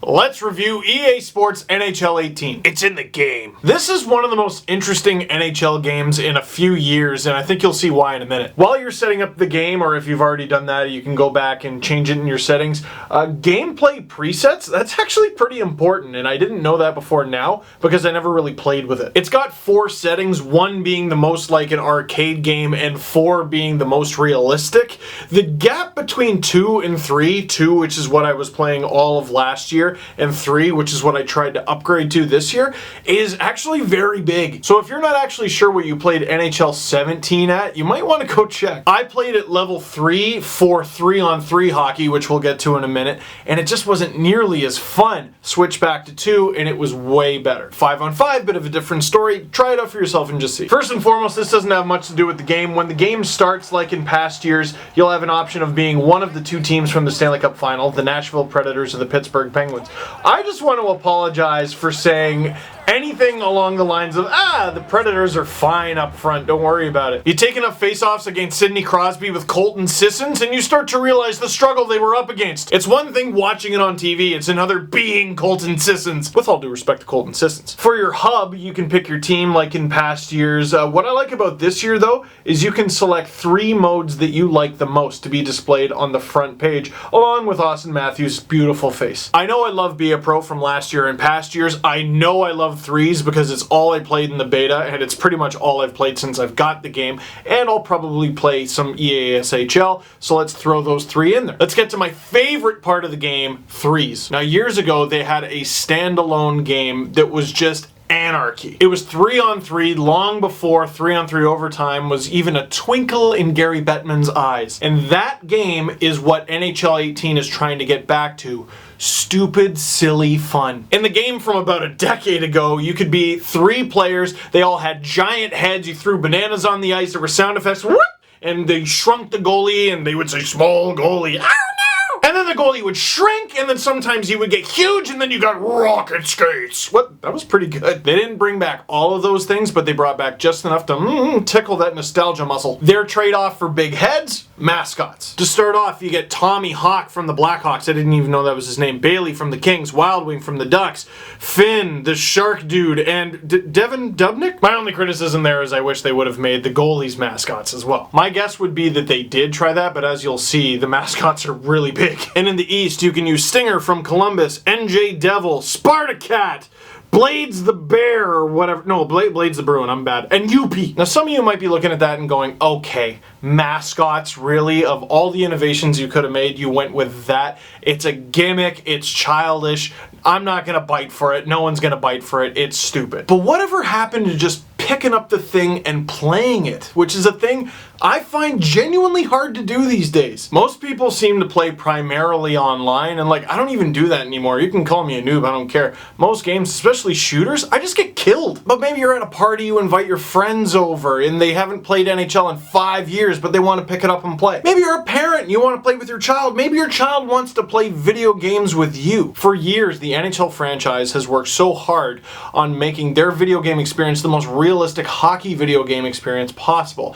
Let's review EA Sports NHL 18. It's in the game. This is one of the most interesting NHL games in a few years, and I think you'll see why in a minute. While you're setting up the game, or if you've already done that, you can go back and change it in your settings. Gameplay presets, that's actually pretty important, and I didn't know that before now because I never really played with it. It's got 4 settings, 1 being the most like an arcade game and 4 being the most realistic. The gap between 2 and 3, 2 which is what I was playing all of last year, and 3, which is what I tried to upgrade to this year, is actually very big. So if you're not actually sure what you played NHL 17 at, you might want to go check. I played at level 3 for 3-on-3 hockey, which we'll get to in a minute, and it just wasn't nearly as fun. Switch back to 2, and it was way better. 5-on-5, bit of a different story. Try it out for yourself and just see. First and foremost, this doesn't have much to do with the game. When the game starts, like in past years, you'll have an option of being one of the 2 teams from the Stanley Cup Final, the Nashville Predators or the Pittsburgh Penguins. I just want to apologize for saying anything along the lines of, the Predators are fine up front, don't worry about it. You take enough face-offs against Sidney Crosby with Colton Sissons and you start to realize the struggle they were up against. It's one thing watching it on TV, it's another being Colton Sissons. With all due respect to Colton Sissons. For your hub, you can pick your team like in past years. What I like about this year though, is you can select 3 modes that you like the most to be displayed on the front page, along with Austin Matthews' beautiful face. I know I love Be a Pro from last year and past years. I know I love Threes because it's all I played in the beta, and it's pretty much all I've played since I've got the game, and I'll probably play some EASHL, so let's throw those 3 in there. Let's get to my favorite part of the game, Threes. Now, years ago, they had a standalone game that was just anarchy. It was 3-on-3 long before 3-on-3 overtime was even a twinkle in Gary Bettman's eyes. And that game is what NHL 18 is trying to get back to. Stupid, silly fun. In the game from about a decade ago, you could be 3 players. They all had giant heads. You threw bananas on the ice. There were sound effects. Whoop! And they shrunk the goalie, and they would say, small goalie. Oh no! And then the goalie would shrink, and then sometimes he would get huge, and then you got rocket skates. What? That was pretty good. They didn't bring back all of those things, but they brought back just enough to tickle that nostalgia muscle. Their trade-off for big heads, mascots. To start off, you get Tommy Hawk from the Blackhawks. I didn't even know that was his name. Bailey from the Kings. Wild Wing from the Ducks. Finn, the Shark Dude, and Devin Dubnyk? My only criticism there is I wish they would have made the goalies mascots as well. My guess would be that they did try that, but as you'll see, the mascots are really big. And in the East, you can use Stinger from Columbus, NJ Devil, Spartacat, Blades the Bear, or whatever. No, Blades the Bruin, I'm bad. And UP. Now, some of you might be looking at that and going, okay, mascots, really? Of all the innovations you could have made, you went with that? It's a gimmick, it's childish, I'm not gonna bite for it, no one's gonna bite for it, it's stupid. But whatever happened to just picking up the thing and playing it, which is a thing I find genuinely hard to do these days. Most people seem to play primarily online, and I don't even do that anymore. You can call me a noob, I don't care. Most games, especially shooters, I just get killed. But maybe you're at a party, you invite your friends over, and they haven't played NHL in 5 years, but they want to pick it up and play. Maybe you're a parent and you want to play with your child. Maybe your child wants to play video games with you. For years, the NHL franchise has worked so hard on making their video game experience the most realistic hockey video game experience possible.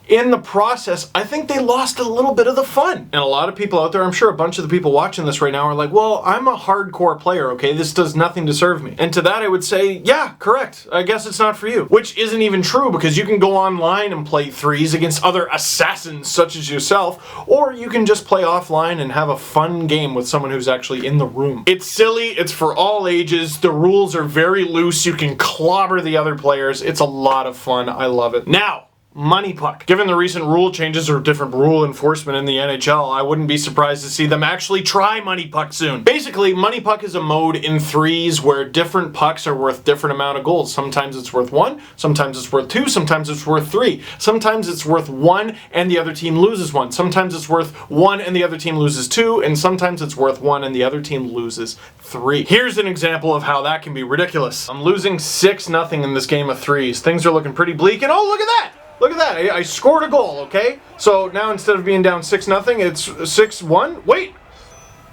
In the process, I think they lost a little bit of the fun. And a lot of people out there, I'm sure a bunch of the people watching this right now are like, well, I'm a hardcore player, okay? This does nothing to serve me. And to that I would say, yeah, correct. I guess it's not for you. Which isn't even true, because you can go online and play Threes against other assassins such as yourself, or you can just play offline and have a fun game with someone who's actually in the room. It's silly, it's for all ages, the rules are very loose, you can clobber the other players, it's a lot of fun, I love it. Now, Money Puck. Given the recent rule changes or different rule enforcement in the NHL, I wouldn't be surprised to see them actually try Money Puck soon. Basically, Money Puck is a mode in Threes where different pucks are worth different amount of gold. Sometimes it's worth 1, sometimes it's worth 2, sometimes it's worth 3. Sometimes it's worth 1 and the other team loses 1. Sometimes it's worth 1 and the other team loses 2, and sometimes it's worth 1 and the other team loses 3. Here's an example of how that can be ridiculous. I'm losing 6-0 in this game of Threes. Things are looking pretty bleak, and oh, look at that! Look at that, I scored a goal, okay? So now instead of being down 6-0, it's 6-1. Wait,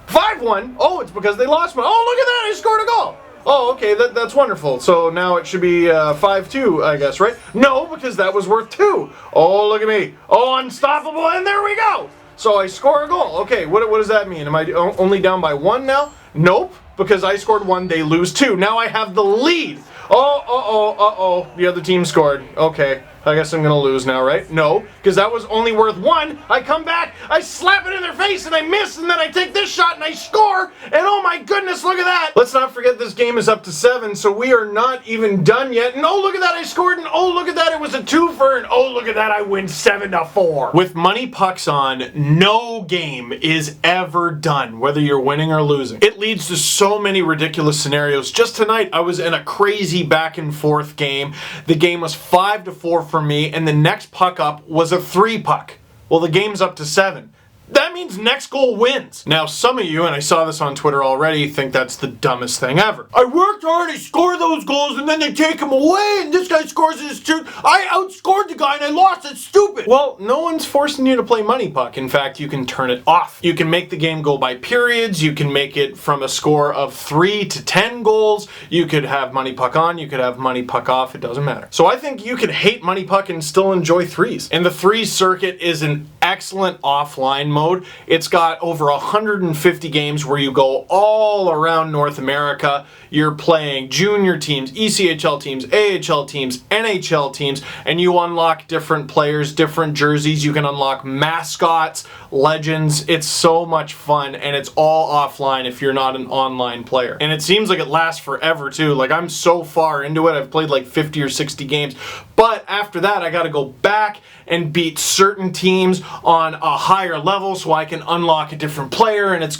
5-1. Oh, it's because they lost one. Oh, look at that, I scored a goal. Oh, okay, that's wonderful. So now it should be 5-2, I guess, right? No, because that was worth 2. Oh, look at me. Oh, unstoppable, and there we go. So I score a goal. Okay, what does that mean? Am I only down by 1 now? Nope. because I scored 1, they lose 2. Now I have the lead. The other team scored. Okay, I guess I'm gonna lose now, right? No, because that was only worth 1. I come back, I slap it in their face, and I miss, and then I take this shot, and I score, and oh my goodness, look at that! Let's not forget this game is up to 7, so we are not even done yet, and oh, look at that, I scored, and oh, look at that, it was a 2-fer, and oh, look at that, I win 7-4. With money pucks on, no game is ever done, whether you're winning or losing. It leads to so many ridiculous scenarios. Just tonight, I was in a crazy back and forth game. The game was 5-4 for me, and the next puck up was a 3 puck. Well, the game's up to 7. That means next goal wins. Now, some of you, and I saw this on Twitter already, think that's the dumbest thing ever. I worked hard, I scored those goals, and then they take them away, and this guy scores his two. I outscored the guy, and I lost. It's stupid. Well, no one's forcing you to play money puck. In fact, you can turn it off. You can make the game go by periods. You can make it from a score of 3 to 10 goals. You could have money puck on. You could have money puck off. It doesn't matter. So I think you could hate money puck and still enjoy threes. And the threes circuit is an excellent offline mode. It's got over 150 games where you go all around North America. You're playing junior teams, ECHL teams, AHL teams, NHL teams, and you unlock different players, different jerseys. You can unlock mascots, legends. It's so much fun, and it's all offline if you're not an online player. And it seems like it lasts forever too. Like, I'm so far into it. I've played like 50 or 60 games. But after that, I got to go back and beat certain teams on a higher level so I can unlock a different player, and it's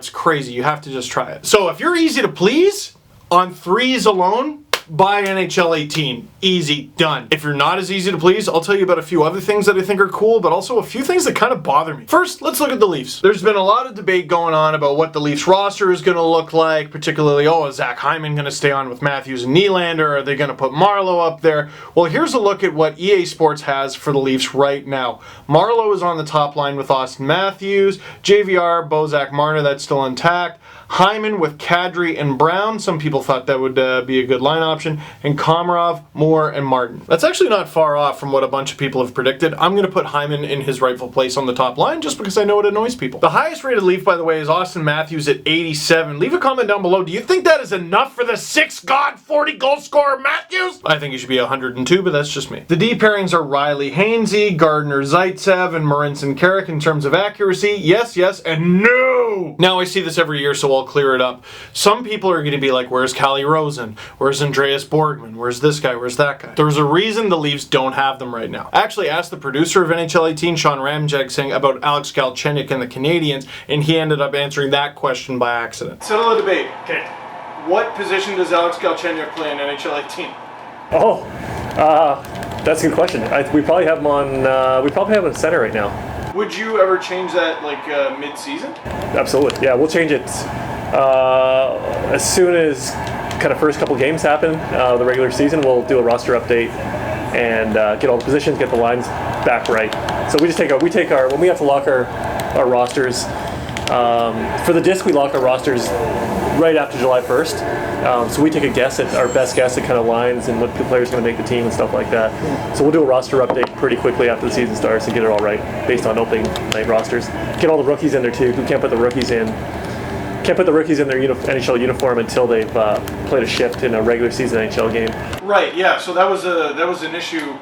crazy. You have to just try it. So if you're easy to please on threes alone, buy NHL 18. Easy, done. If you're not as easy to please, I'll tell you about a few other things that I think are cool, but also a few things that kind of bother me. First, let's look at the Leafs. There's been a lot of debate going on about what the Leafs roster is going to look like, particularly, is Zach Hyman going to stay on with Matthews and Nylander? Are they going to put Marleau up there? Well, here's a look at what EA Sports has for the Leafs right now. Marleau is on the top line with Austin Matthews, JVR, Bozak Marner, that's still intact. Hyman with Kadri and Brown. Some people thought that would be a good line option. And Komarov, Moore, and Martin. That's actually not far off from what a bunch of people have predicted. I'm going to put Hyman in his rightful place on the top line just because I know it annoys people. The highest rated Leaf, by the way, is Austin Matthews at 87. Leave a comment down below. Do you think that is enough for the 6-god 40-goal scorer Matthews? I think he should be 102, but that's just me. The D pairings are Riley Hainsey, Gardner Zaitsev, and Marinson Carrick in terms of accuracy. Yes, yes, and no! Now, I see this every year, so I'll clear it up. Some people are going to be like, where's Calle Rosen? Where's Andreas Borgman? Where's this guy? Where's that guy? There's a reason the Leafs don't have them right now. I actually asked the producer of NHL 18, Sean Ramjagsingh, about Alex Galchenyuk and the Canadiens, and he ended up answering that question by accident. Settle the debate. Okay. What position does Alex Galchenyuk play in NHL 18? That's a good question. We probably have him on. We probably have him in center right now. Would you ever change that mid-season? Absolutely. Yeah, we'll change it as soon as kind of first couple games happen. The regular season, we'll do a roster update and get all the positions, get the lines back right. So we just take our when we have to lock our rosters. For the disc, we lock our rosters right after July 1st. So we take a guess at our best guess at kind of lines and what players going to make the team and stuff like that. So we'll do a roster update pretty quickly after the season starts and get it all right based on opening night rosters. Get all the rookies in there too. We can't put the rookies in. Can't put the rookies in their NHL uniform until they've played a shift in a regular season NHL game. Right. Yeah. So that was an issue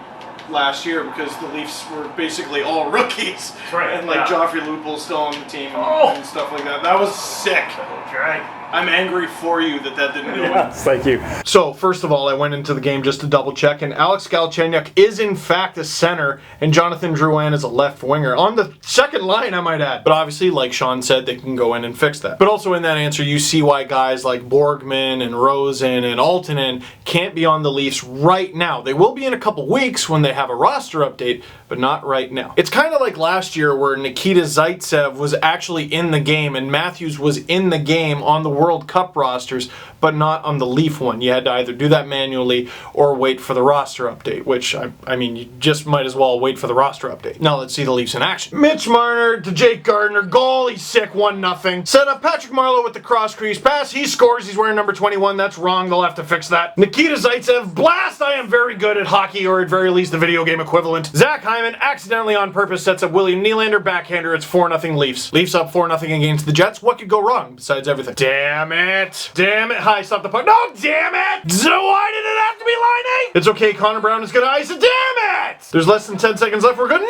last year because the Leafs were basically all rookies. Right. And Joffrey Lupul's still on the team and stuff like that. That was sick. Okay. I'm angry for you that didn't go in. Thank you. So, first of all, I went into the game just to double check, and Alex Galchenyuk is in fact a center, and Jonathan Drouin is a left winger. On the second line, I might add. But obviously, like Sean said, they can go in and fix that. But also in that answer, you see why guys like Borgman and Rosen and Altonen can't be on the Leafs right now. They will be in a couple weeks when they have a roster update, but not right now. It's kind of like last year where Nikita Zaitsev was actually in the game, and Matthews was in the game on the World Cup rosters, but not on the Leaf one. You had to either do that manually or wait for the roster update, which, I mean, you just might as well wait for the roster update. Now let's see the Leafs in action. Mitch Marner to Jake Gardner. Goal, he's sick, 1-0. Set up Patrick Marleau with the cross crease pass. He scores, he's wearing number 21. That's wrong, they'll have to fix that. Nikita Zaitsev, blast, I am very good at hockey, or at very least the video game equivalent. Zach Hyman, accidentally on purpose, sets up William Nylander, backhander, it's 4-0 Leafs. Leafs up 4-0 against the Jets. What could go wrong besides everything? Damn. Damn it. Damn it. Hi, stop the puck. No, damn it. So why did it have to be line 8? It's okay. Connor Brown is going to ice it. Damn it. There's less than 10 seconds left. We're good. No!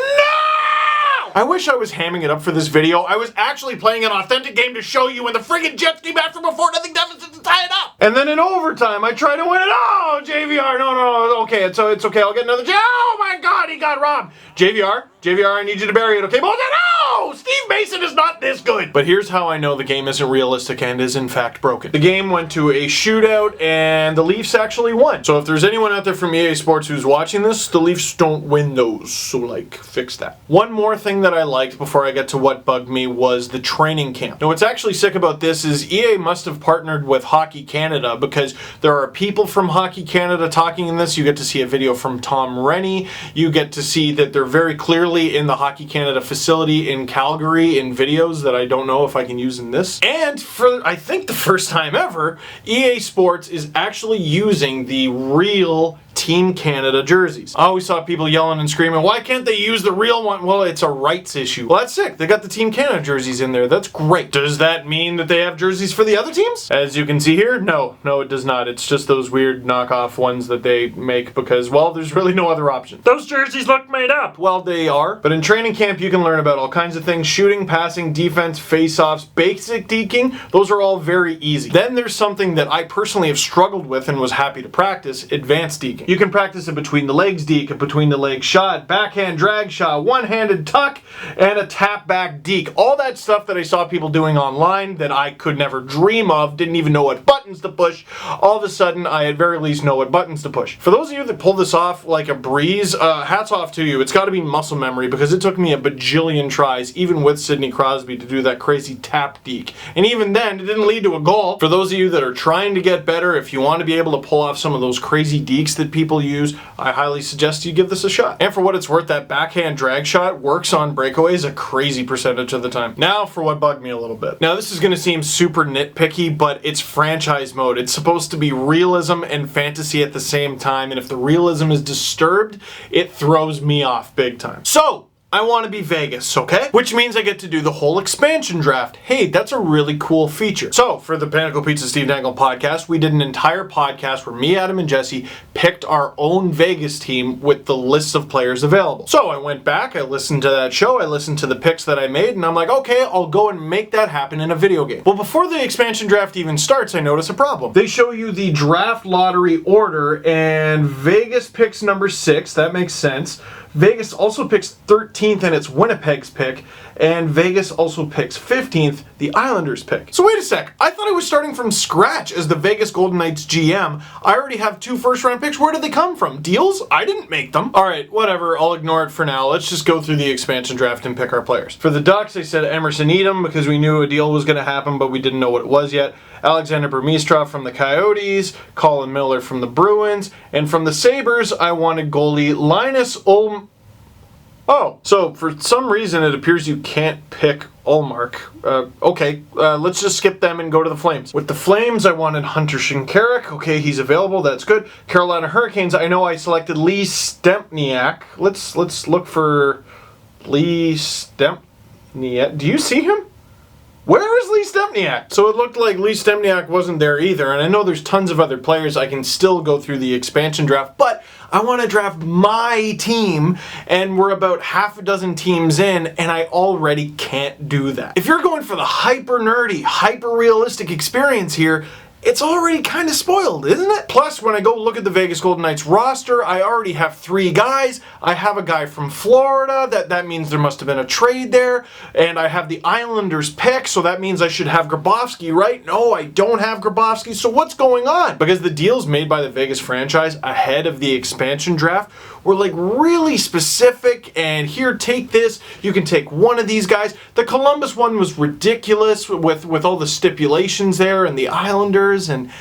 I wish I was hamming it up for this video. I was actually playing an authentic game to show you when the friggin' Jets came back from a 4-0 deficit to tie it up. And then in overtime, I tried to win it. Oh, JVR, no. Okay, it's okay. I'll get another. Oh my God, he got robbed. JVR, I need you to bury it. Okay, but no! Steve Mason is not this good. But here's how I know the game isn't realistic and is in fact broken. The game went to a shootout and the Leafs actually won. So if there's anyone out there from EA Sports who's watching this, the Leafs don't win those. So like, fix that. One more thing that I liked before I get to what bugged me was the training camp. Now what's actually sick about this is EA must have partnered with Hockey Canada because there are people from Hockey Canada talking in this. You get to see a video from Tom Rennie. You get to see that they're very clearly in the Hockey Canada facility in Calgary in videos that I don't know if I can use in this. And for, I think, the first time ever, EA Sports is actually using the real Team Canada jerseys. I always saw people yelling and screaming, why can't they use the real one? Well, it's a rights issue. Well, that's sick. They got the Team Canada jerseys in there. That's great. Does that mean that they have jerseys for the other teams? As you can see here, no, it does not. It's just those weird knockoff ones that they make because, well, there's really no other option. Those jerseys look made up. Well, they are. But in training camp, you can learn about all kinds of things. Shooting, passing, defense, face-offs, basic deking. Those are all very easy. Then there's something that I personally have struggled with and was happy to practice, advanced deking. You can practice a between the legs deke, a between the legs shot, backhand drag shot, one-handed tuck, and a tap back deke. All that stuff that I saw people doing online that I could never dream of, didn't even know what buttons to push. All of a sudden, I at very least know what buttons to push. For those of you that pull this off like a breeze, hats off to you. It's got to be muscle memory because it took me a bajillion tries, even with Sidney Crosby, to do that crazy tap deke. And even then, it didn't lead to a goal. For those of you that are trying to get better, if you want to be able to pull off some of those crazy dekes that people use, I highly suggest you give this a shot. And for what it's worth, that backhand drag shot works on breakaways a crazy percentage of the time. Now for what bugged me a little bit. Now this is going to seem super nitpicky, but it's franchise mode. It's supposed to be realism and fantasy at the same time, and if the realism is disturbed, it throws me off big time. So, I want to be Vegas, okay? Which means I get to do the whole expansion draft. Hey, that's a really cool feature. So, for the Pinnacle Pizza Steve Dangle podcast, we did an entire podcast where me, Adam, and Jesse picked our own Vegas team with the lists of players available. So, I went back, I listened to that show, I listened to the picks that I made, and I'm like, okay, I'll go and make that happen in a video game. Well, before the expansion draft even starts, I notice a problem. They show you the draft lottery order, and Vegas picks number 6. That makes sense. Vegas also picks 13th, and it's Winnipeg's pick, and Vegas also picks 15th, the Islanders' pick. So wait a sec, I thought I was starting from scratch as the Vegas Golden Knights GM. I already have 2 first-round picks. Where did they come from? Deals? I didn't make them. Alright, whatever, I'll ignore it for now. Let's just go through the expansion draft and pick our players. For the Ducks, I said Emerson Edom because we knew a deal was going to happen, but we didn't know what it was yet. Alexander Burmistrov from the Coyotes, Colin Miller from the Bruins, and from the Sabres, I wanted goalie Linus Ulm. Oh, so for some reason it appears you can't pick Ullmark. Okay, let's just skip them and go to the Flames. With the Flames, I wanted Hunter Shinkaruk. Okay, he's available. That's good. Carolina Hurricanes, I know I selected Lee Stempniak. Let's look for Lee Stempniak. Do you see him? Where is Lee Stempniak? So it looked like Lee Stempniak wasn't there either, and I know there's tons of other players. I can still go through the expansion draft, but I want to draft my team, and we're about half a dozen teams in, and I already can't do that. If you're going for the hyper nerdy, hyper realistic experience here, it's already kind of spoiled, isn't it? Plus, when I go look at the Vegas Golden Knights roster, I already have 3 guys. I have a guy from Florida. That means there must have been a trade there. And I have the Islanders pick, so that means I should have Grabowski, right? No, I don't have Grabowski. So what's going on? Because the deals made by the Vegas franchise ahead of the expansion draft were like really specific, and here, take this. You can take one of these guys. The Columbus one was ridiculous with all the stipulations there and the Islanders, and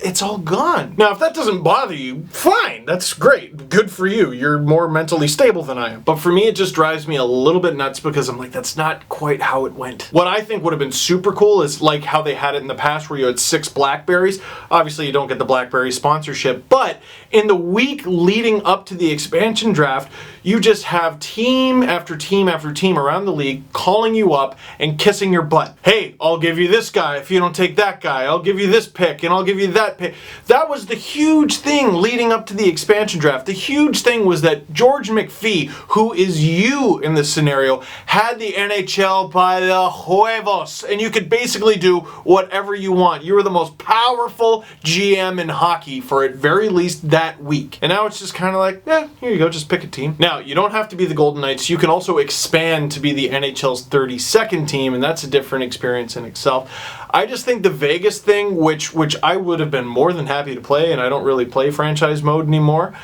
it's all gone. Now, if that doesn't bother you, fine, that's great. Good for you. You're more mentally stable than I am. But for me, it just drives me a little bit nuts because I'm like, that's not quite how it went. What I think would have been super cool is like how they had it in the past where you had 6 Blackberries. Obviously, you don't get the Blackberry sponsorship, but in the week leading up to the expansion draft, you just have team after team after team around the league calling you up and kissing your butt. Hey, I'll give you this guy if you don't take that guy. I'll give you this pick and I'll give you that pick. That was the huge thing leading up to the expansion draft. The huge thing was that George McPhee, who is you in this scenario, had the NHL by the huevos, and you could basically do whatever you want. You were the most powerful GM in hockey for at very least that week. And now it's just kind of like, here you go, just pick a team. Now, you don't have to be the Golden Knights. You can also expand to be the NHL's 32nd team, and that's a different experience in itself. I just think the Vegas thing, which I would have been more than happy to play, and I don't really play franchise mode anymore,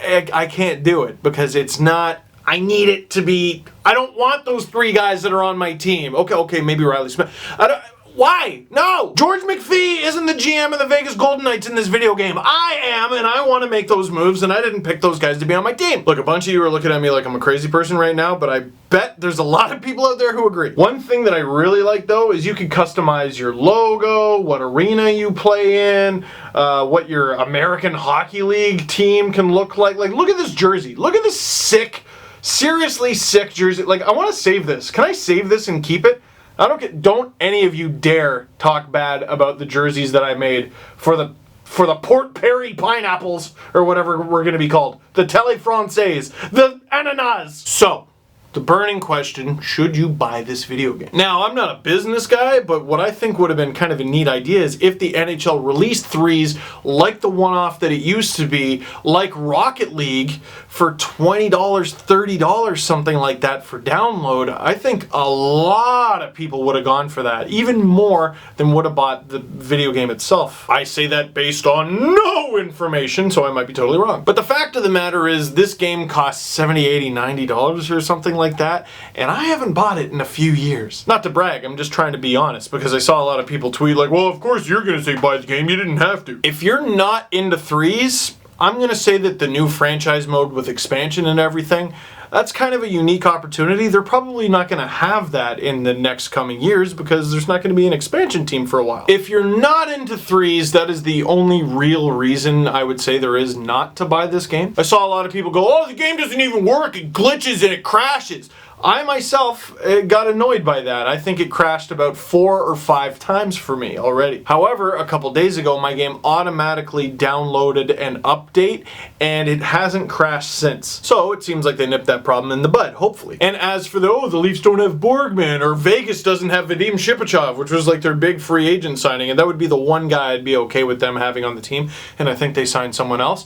I can't do it because it's not... I need it to be... I don't want those 3 guys that are on my team. Okay, maybe Riley Smith. Why? No! George McPhee isn't the GM of the Vegas Golden Knights in this video game. I am, and I want to make those moves, and I didn't pick those guys to be on my team. Look, a bunch of you are looking at me like I'm a crazy person right now, but I bet there's a lot of people out there who agree. One thing that I really like, though, is you can customize your logo, what arena you play in, what your American Hockey League team can look like. Like, look at this jersey. Look at this sick, seriously sick jersey. Like, I want to save this. Can I save this and keep it? Don't any of you dare talk bad about the jerseys that I made for the Port Perry Pineapples, or whatever we're going to be called. The Tele Francaise, the Ananas. So, the burning question, should you buy this video game? Now, I'm not a business guy, but what I think would have been kind of a neat idea is if the NHL released Threes like the one-off that it used to be, like Rocket League, for $20, $30, something like that for download. I think a lot of people would have gone for that, even more than would have bought the video game itself. I say that based on no information, so I might be totally wrong. But the fact of the matter is, this game costs $70, $80, $90 or something like that, and I haven't bought it in a few years. Not to brag, I'm just trying to be honest, because I saw a lot of people tweet like, well, of course you're gonna say buy the game, you didn't have to. If you're not into Threes, I'm gonna say that the new franchise mode with expansion and everything, that's kind of a unique opportunity. They're probably not going to have that in the next coming years because there's not going to be an expansion team for a while. If you're not into Threes, that is the only real reason I would say there is not to buy this game. I saw a lot of people go, oh, the game doesn't even work, it glitches and it crashes. I myself got annoyed by that. I think it crashed about 4 or 5 times for me already. However, a couple days ago, my game automatically downloaded an update and it hasn't crashed since. So it seems like they nipped that problem in the bud, hopefully. And as for the Leafs don't have Borgman, or Vegas doesn't have Vadim Shipachyov, which was like their big free agent signing, and that would be the one guy I'd be okay with them having on the team, and I think they signed someone else.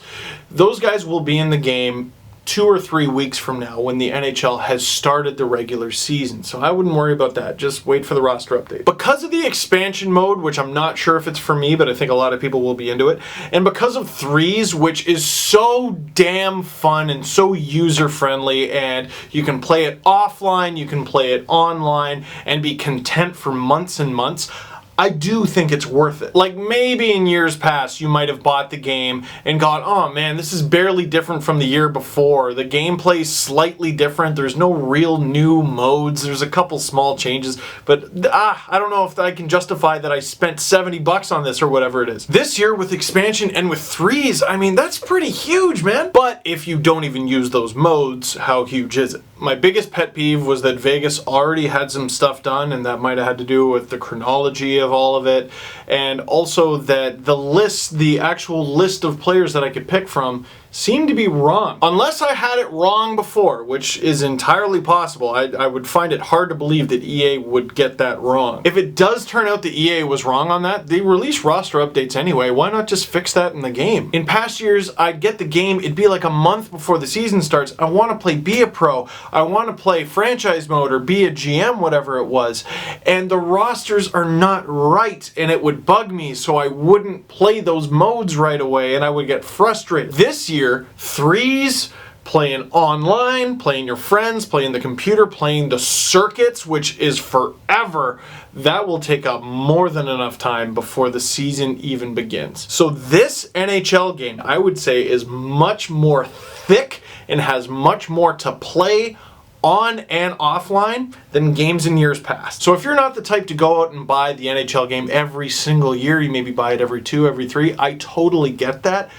Those guys will be in the game 2 or 3 weeks from now when the NHL has started the regular season. So I wouldn't worry about that. Just wait for the roster update. Because of the expansion mode, which I'm not sure if it's for me, but I think a lot of people will be into it, and because of Threes, which is so damn fun and so user-friendly, and you can play it offline, you can play it online, and be content for months and months, I do think it's worth it. Like, maybe in years past you might have bought the game and gone, oh man, this is barely different from the year before. The gameplay's slightly different. There's no real new modes. There's a couple small changes, but I don't know if I can justify that I spent $70 on this or whatever it is. This year with expansion and with Threes, I mean, that's pretty huge, man. But if you don't even use those modes, how huge is it? My biggest pet peeve was that Vegas already had some stuff done, and that might have had to do with the chronology of all of it, and also that the actual list of players that I could pick from seemed to be wrong. Unless I had it wrong before, which is entirely possible, I would find it hard to believe that EA would get that wrong. If it does turn out that EA was wrong on that, they release roster updates anyway. Why not just fix that in the game? In past years, I'd get the game, it'd be like a month before the season starts. I want to play Be a Pro, I want to play franchise mode or be a GM, whatever it was, and the rosters are not right, and it would bug me, so I wouldn't play those modes right away, and I would get frustrated. This year, Threes, playing online, playing your friends, playing the computer, playing the circuits, which is forever, that will take up more than enough time before the season even begins. So this NHL game, I would say, is much more thick and has much more to play on and offline than games in years past. So if you're not the type to go out and buy the NHL game every single year, you maybe buy it every 2, every 3, I totally get that,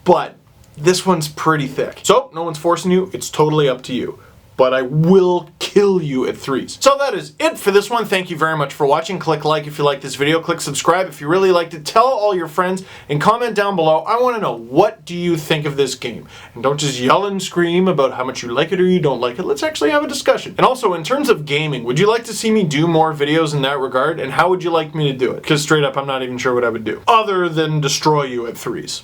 but this one's pretty thick. So no one's forcing you, it's totally up to you. But I will kill you at threes. So that is it for this one. Thank you very much for watching. Click like if you like this video. Click subscribe if you really liked it. Tell all your friends and comment down below. I want to know, what do you think of this game? And don't just yell and scream about how much you like it or you don't like it. Let's actually have a discussion. And also, in terms of gaming, would you like to see me do more videos in that regard? And how would you like me to do it? Because straight up, I'm not even sure what I would do other than destroy you at threes.